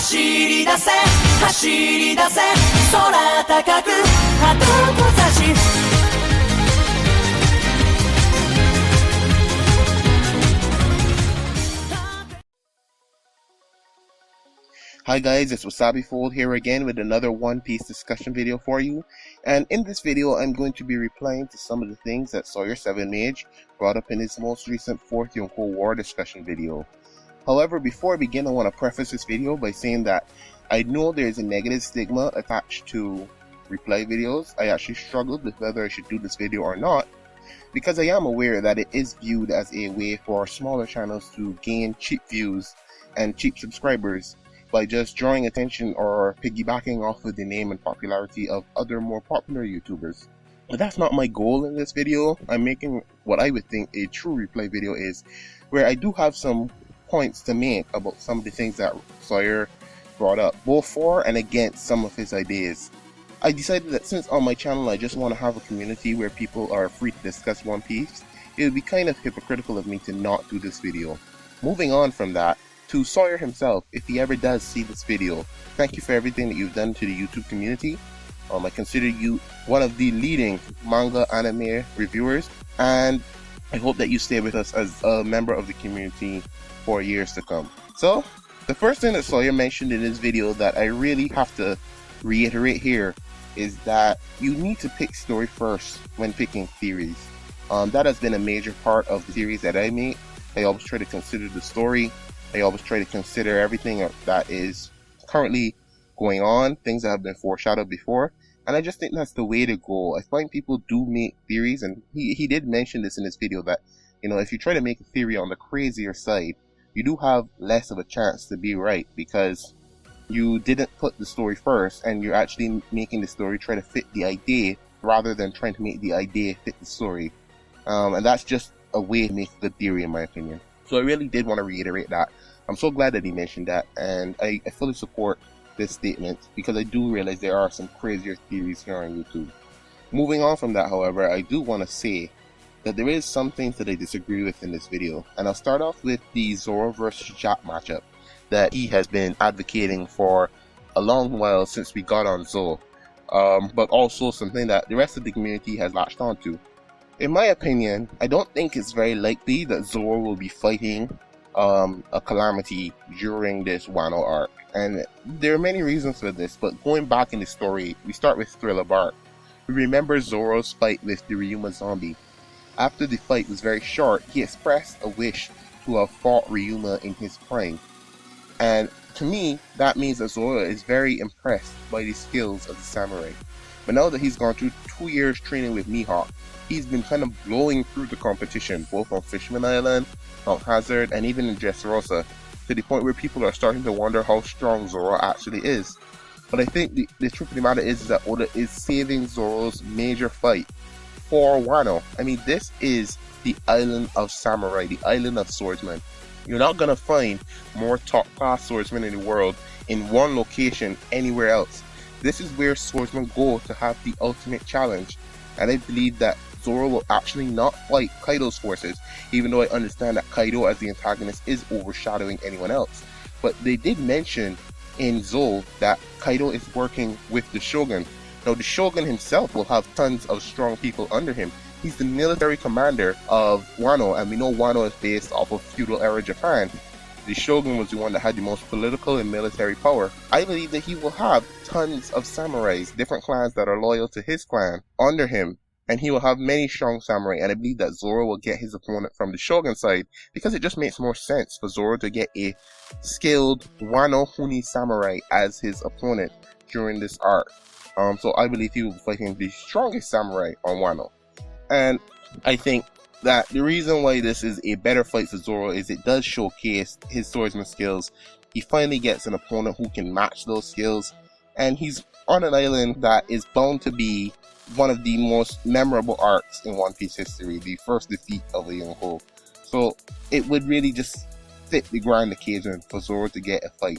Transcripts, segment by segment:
走り出せ走り出せ空高く鳩と差し Hi guys, it's Wasabifold here again with another One Piece discussion video for you. And in this video, I'm going to be replying to some of the things that Sawyer7Mage brought up in his most recent 4th Yonkou War discussion video. However, before I begin, I want to preface this video by saying that I know there is a negative stigma attached to reply videos. I actually struggled with whether I should do this video or not, because I am aware that it is viewed as a way for smaller channels to gain cheap views and cheap subscribers by just drawing attention or piggybacking off of the name and popularity of other more popular YouTubers. But that's not my goal in this video. I'm making what I would think a true reply video is, where I do have some points to make about some of the things that Sawyer brought up, both for and against some of his ideas. I decided that since on my channel I just want to have a community where people are free to discuss One Piece, it would be kind of hypocritical of me to not do this video. Moving on from that, to Sawyer himself, if he ever does see this video, thank you for everything that you've done to the YouTube community. I consider you one of the leading manga anime reviewers, and I hope that you stay with us as a member of the community for years to come. So, the first thing that Sawyer mentioned in his video that I really have to reiterate here is that you need to pick story first when picking theories. That has been a major part of the series that I make. I always try to consider the story. I always try to consider everything that is currently going on, things that have been foreshadowed before, and I just think that's the way to go. I find people do make theories, and he did mention this in his video that, you know, if you try to make a theory on the crazier side, you do have less of a chance to be right, because you didn't put the story first, and you're actually making the story try to fit the idea, rather than trying to make the idea fit the story. And that's just a way to make a good theory, in my opinion. So I really did want to reiterate that. I'm so glad that he mentioned that, and I fully support this statement, because I do realize there are some crazier theories here on YouTube. Moving on from that, however, I do want to say that there is some things that I disagree with in this video, and I'll start off with the Zoro vs Jack matchup that he has been advocating for a long while since we got on Zo, but also something that the rest of the community has latched onto. In my opinion, I don't think it's very likely that Zoro will be fighting a calamity during this Wano arc, and there are many reasons for this, but going back in the story, we start with Thriller Bark. We remember Zoro's fight with the Ryuma zombie. After the fight was very short, he expressed a wish to have fought Ryuma in his prime, and to me, that means that Zoro is very impressed by the skills of the samurai. But now that he's gone through 2 years training with Mihawk, he's been kind of blowing through the competition, both on Fishman Island, Mount Hazard, and even in Dressrosa, to the point where people are starting to wonder how strong Zoro actually is. But I think the truth of the matter is that Oda is saving Zoro's major fight for Wano. I mean, this is the island of samurai, the island of swordsmen. You're not gonna find more top-class swordsmen in the world in one location anywhere else. This is where swordsmen go to have the ultimate challenge, and I believe that Zoro will actually not fight Kaido's forces, even though I understand that Kaido as the antagonist is overshadowing anyone else. But they did mention in Zo that Kaido is working with the Shogun. Now the Shogun himself will have tons of strong people under him. He's the military commander of Wano, and we know Wano is based off of feudal era Japan. The Shogun was the one that had the most political and military power. I believe that he will have tons of samurais, different clans that are loyal to his clan, under him. And he will have many strong samurai, and I believe that Zoro will get his opponent from the Shogun side, because it just makes more sense for Zoro to get a skilled Wano Huni samurai as his opponent during this arc. So I believe he will be fighting the strongest samurai on Wano. And I think that the reason why this is a better fight for Zoro is it does showcase his swordsman skills. He finally gets an opponent who can match those skills, and he's on an island that is bound to be one of the most memorable arcs in One Piece history, the first defeat of a Yonkou. So it would really just fit the grand occasion for Zoro to get a fight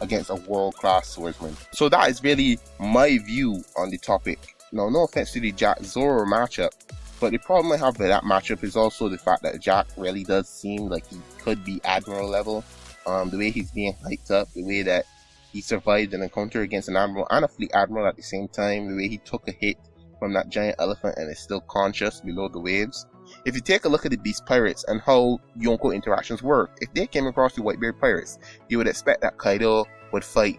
against a world-class swordsman. So that is really my view on the topic. Now, no offense to the Jack-Zoro matchup, but the problem I have with that matchup is also the fact that Jack really does seem like he could be Admiral level. The way he's being hyped up, the way that he survived an encounter against an admiral and a fleet admiral at the same time, the way he took a hit from that giant elephant and is still conscious below the waves. If you take a look at the Beast Pirates and how Yonkou interactions work, if they came across the Whitebeard Pirates, you would expect that Kaido would fight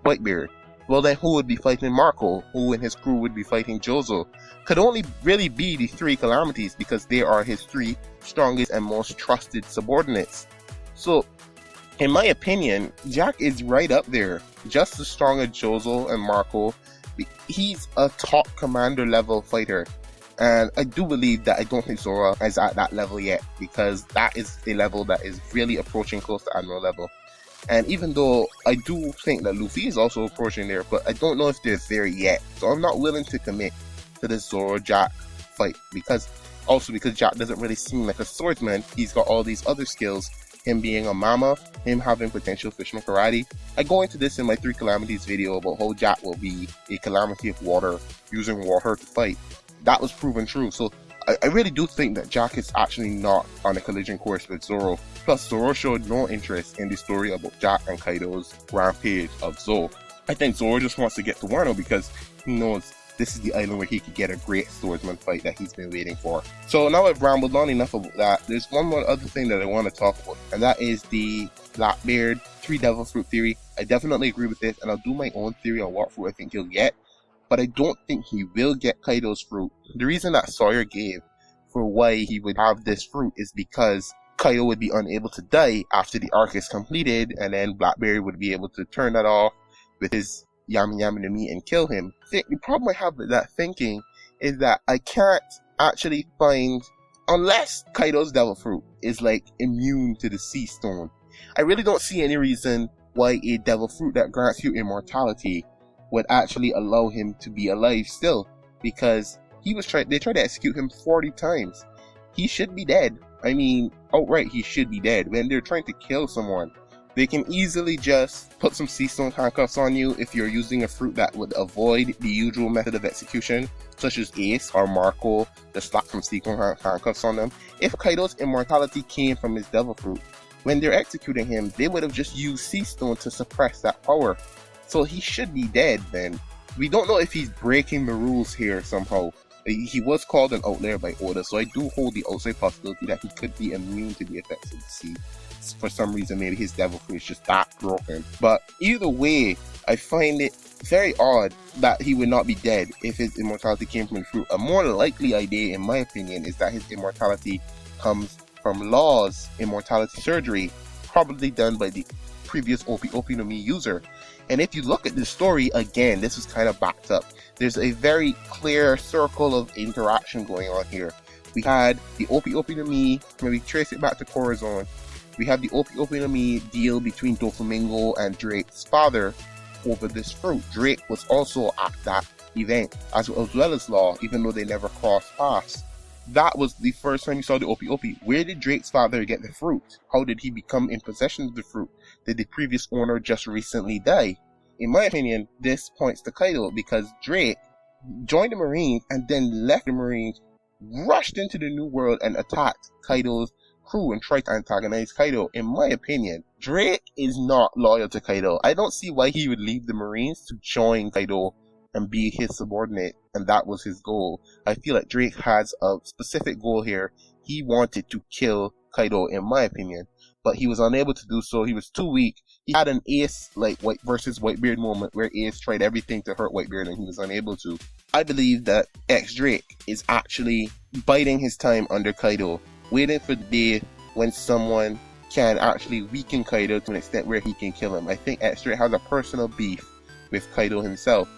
Whitebeard. Well then, who would be fighting Marco? Who and his crew would be fighting Jozo? Could only really be the three Calamities, because they are his three strongest and most trusted subordinates. So, in my opinion, Jack is right up there, just as strong as Jozo and Marco. He's a top commander level fighter, and I do believe that I don't think Zoro is at that level yet, because that is a level that is really approaching close to Admiral level. And even though I do think that Luffy is also approaching there, but I don't know if they're there yet. So I'm not willing to commit to this Zoro-Jack fight, because Jack doesn't really seem like a swordsman. He's got all these other skills, him being a mama, him having potential fisherman karate. I go into this in my 3 Calamities video about how Jack will be a calamity of water, using water to fight. That was proven true, so I really do think that Jack is actually not on a collision course with Zoro. Plus, Zoro showed no interest in the story about Jack and Kaido's rampage of Zou. I think Zoro just wants to get to Wano because he knows this is the island where he could get a great swordsman fight that he's been waiting for. So now I've rambled on enough about that. There's one more other thing that I want to talk about, and that is the Blackbeard 3 Devil Fruit theory. I definitely agree with this, and I'll do my own theory on what fruit I think he'll get. But I don't think he will get Kaido's fruit. The reason that Sawyer gave for why he would have this fruit is because Kaido would be unable to die after the arc is completed, and then Blackbeard would be able to turn that off with his Yami Yami no Mi and kill him. The problem I have with that thinking is that I can't actually find, unless Kaido's Devil Fruit is like immune to the Sea Stone, I really don't see any reason why a Devil Fruit that grants you immortality would actually allow him to be alive still, because they tried to execute him 40 times. He should be dead. I mean, outright he should be dead. When they're trying to kill someone, they can easily just put some sea stone handcuffs on you if you're using a fruit that would avoid the usual method of execution, such as Ace or Marco, just slap some sea stone handcuffs on them. If Kaido's immortality came from his Devil Fruit, when they're executing him, they would have just used sea stone to suppress that power. So he should be dead then. We don't know if he's breaking the rules here somehow. He was called an outlier by Oda, so I do hold the outside possibility that he could be immune to the effects of the sea. For some reason, maybe his Devil Fruit is just that broken. But either way, I find it very odd that he would not be dead if his immortality came from the fruit. A more likely idea, in my opinion, is that his immortality comes from Law's immortality surgery, probably done by the previous Opi no Mi user. And if you look at the story again, this is kind of backed up. There's a very clear circle of interaction going on here. We had the Opi no Mi, when we trace it back to Corazon, we have the Opi no Mi deal between Doflamingo and Drake's father over this fruit. Drake was also at that event, as well as Law, even though they never crossed paths. That was the first time you saw the Opi. Where did Drake's father get the fruit? How did he become in possession of the fruit? Did the previous owner just recently die? In my opinion, this points to Kaido, because Drake joined the Marines and then left the Marines, rushed into the New World and attacked Kaido's crew and tried to antagonize Kaido. In my opinion, Drake is not loyal to Kaido. I don't see why he would leave the Marines to join Kaido and be his subordinate, and that was his goal. I feel like Drake has a specific goal here. He wanted to kill Kaido, in my opinion, but he was unable to do so. He was too weak. He had an Ace like White versus Whitebeard moment where Ace tried everything to hurt Whitebeard and he was unable to. I believe that Drake is actually biding his time under Kaido, waiting for the day when someone can actually weaken Kaido to an extent where he can kill him. I think Drake has a personal beef with Kaido himself.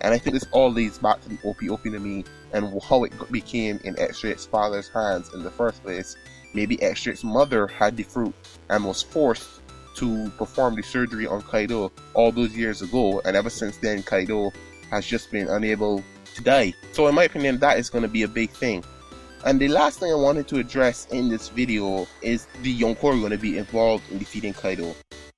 And I think this all leads back to the Opi no Mi and how it became in Drake's father's hands in the first place. Maybe Drake's mother had the fruit and was forced to perform the surgery on Kaido all those years ago, and ever since then Kaido has just been unable to die. So in my opinion, that is going to be a big thing. And the last thing I wanted to address in this video is the Yonkou are going to be involved in defeating Kaido.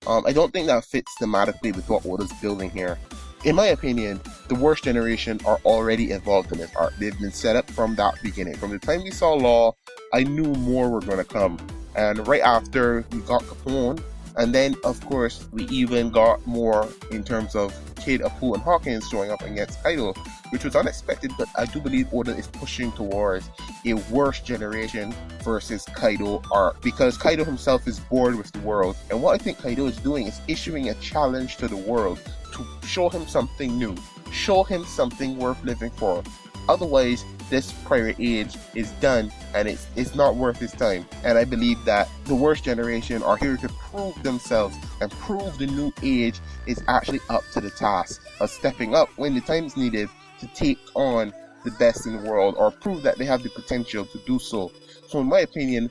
I don't think that fits thematically with what Oda's building here. In my opinion, the worst generation are already involved in this arc. They've been set up from that beginning. From the time we saw Law, I knew more were going to come. And right after we got Capone, And then, of course, we even got more in terms of Kid, Apu, and Hawkins showing up against Kaido, which was unexpected, but I do believe Oda is pushing towards a worse generation versus Kaido arc, because Kaido himself is bored with the world, and what I think Kaido is doing is issuing a challenge to the world to show him something new, show him something worth living for. Otherwise, this prior age is done and it's not worth his time. And I believe that the worst generation are here to prove themselves and prove the new age is actually up to the task of stepping up when the time is needed to take on the best in the world, or prove that they have the potential to do so. So in my opinion,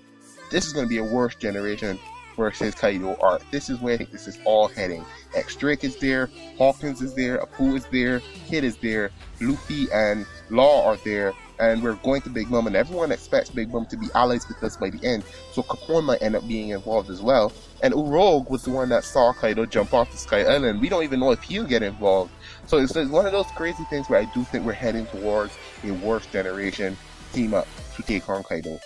this is going to be a worse generation versus Kaido arc. This is where I think this is all heading. X-Drake is there, Hawkins is there, Apu is there, Kid is there, Luffy and Law are there, and we're going to Big Mom, and everyone expects Big Mom to be allies with us by the end, so Capone might end up being involved as well. And Uroge was the one that saw Kaido jump off the Sky Island. We don't even know if he'll get involved. So it's one of those crazy things where I do think we're heading towards a worse generation team up to take on Kaido.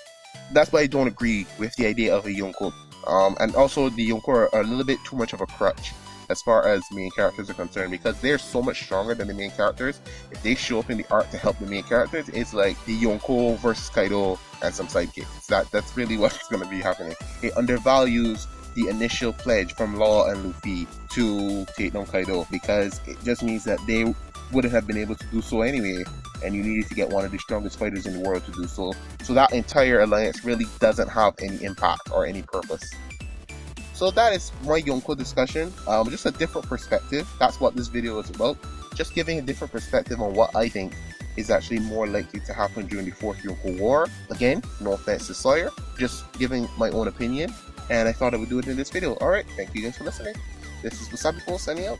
That's why I don't agree with the idea of a Yonkou. And also the Yonkou are a little bit too much of a crutch as far as main characters are concerned, because they're so much stronger than the main characters. If they show up in the arc to help the main characters, it's like the Yonkou versus Kaido and some sidekicks. That's really what's going to be happening. It undervalues the initial pledge from Law and Luffy to take down Kaido, because it just means that they wouldn't have been able to do so anyway, and you needed to get one of the strongest fighters in the world to do so. So that entire alliance really doesn't have any impact or any purpose. So that is my Yonkou discussion, just a different perspective. That's what this video is about, just giving a different perspective on what I think is actually more likely to happen during the 4th Yonkou War. Again, no offense to Sawyer, just giving my own opinion, and I thought I would do it in this video. Alright, thank you guys for listening. This is Wasabifold signing out.